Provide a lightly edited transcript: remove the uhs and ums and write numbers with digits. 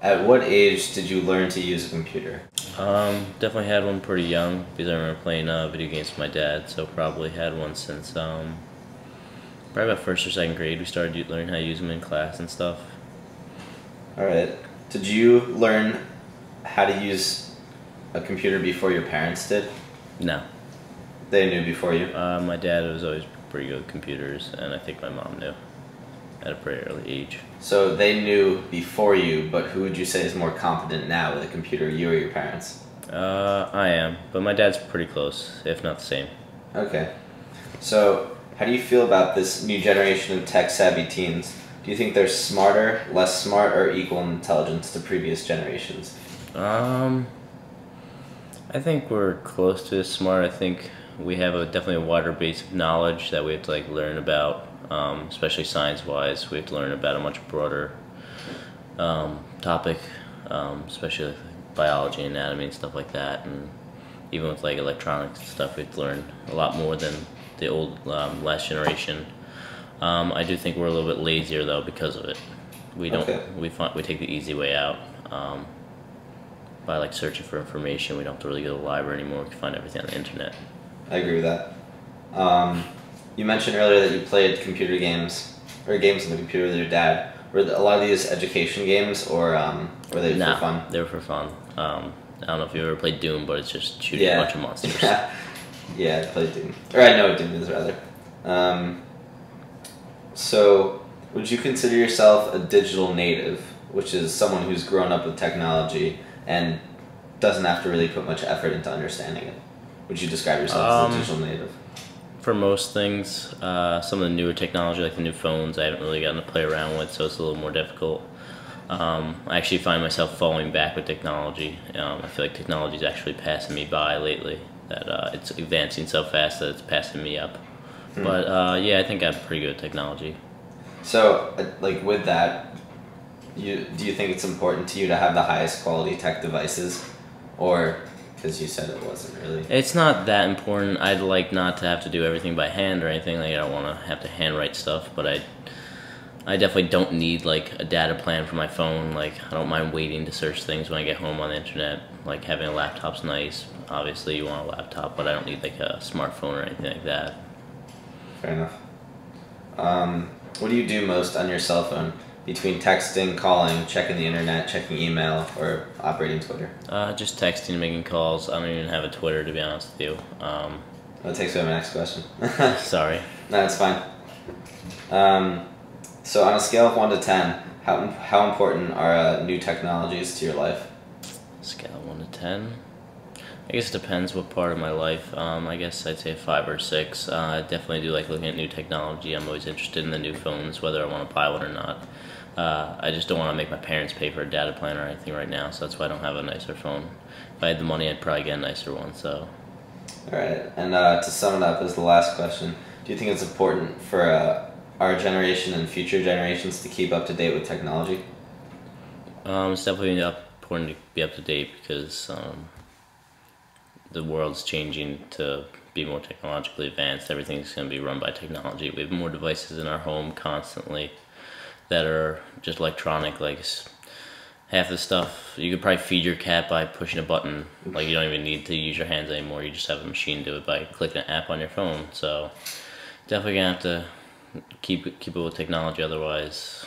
At what age did you learn to use a computer? Definitely had one pretty young because I remember playing video games with my dad. So probably had one since probably about first or second grade. We started learning how to use them in class and stuff. All right. Did you learn how to use a computer before your parents did? No, They knew before you? my dad was always pretty good with computers, and I think my mom knew at a pretty early age. So they knew before you, but who would you say is more competent now with a computer, you or your parents? I am, but my dad's pretty close, if not the same. Okay. So how do you feel about this new generation of tech-savvy teens? Do you think they're smarter, less smart, or equal in intelligence to previous generations? I think we're close to smart. I think we have definitely a wider base of knowledge that we have to learn about, especially science-wise. We have to learn about a much broader topic, especially biology, anatomy, and stuff like that. And even with electronics and stuff, we have to learn a lot more than the old last generation. I do think we're a little bit lazier though because of it. We don't. Okay. We take the easy way out. By searching for information, we don't have to really go to the library anymore. We can find everything on the internet. I agree with that. You mentioned earlier that you played computer games, or games on the computer with your dad. Were a lot of these education games, or were they for fun? They were for fun. I don't know if you ever played Doom, but it's just shooting a bunch of monsters. Yeah, I played Doom. Or I know what Doom is, rather. So, would you consider yourself a digital native, which is someone who's grown up with technology and doesn't have to really put much effort into understanding it? Would you describe yourself as a digital native? For most things, some of the newer technology, like the new phones, I haven't really gotten to play around with, so it's a little more difficult. I actually find myself falling back with technology. I feel like technology is actually passing me by lately, that it's advancing so fast that it's passing me up. But yeah, I think I'm pretty good at technology. So, with that, do you think it's important to you to have the highest quality tech devices, or because you said it wasn't really? It's not that important. I'd like not to have to do everything by hand or anything. I don't want to have to handwrite stuff, but I definitely don't need a data plan for my phone. I don't mind waiting to search things when I get home on the internet. Having a laptop's nice. Obviously, you want a laptop, but I don't need a smartphone or anything like that. Fair enough. What do you do most on your cell phone? Between texting, calling, checking the internet, checking email, or operating Twitter? Just texting, making calls. I don't even have a Twitter, to be honest with you. That takes me to my next question. Sorry. No, it's fine. So on a scale of 1 to 10, how important are new technologies to your life? Scale of 1 to 10? I guess it depends what part of my life. I guess I'd say a 5 or 6. I definitely do like looking at new technology. I'm always interested in the new phones, whether I want to buy one or not. I just don't want to make my parents pay for a data plan or anything right now, so that's why I don't have a nicer phone. If I had the money, I'd probably get a nicer one. So. All right, and to sum it up as the last question, do you think it's important for our generation and future generations to keep up to date with technology? It's definitely important to be up to date because the world's changing to be more technologically advanced. Everything's going to be run by technology. We have more devices in our home constantly that are just electronic. Half the stuff you could probably feed your cat by pushing a button. You don't even need to use your hands anymore. You just have a machine do it by clicking an app on your phone. So definitely gonna have to keep it with technology. Otherwise,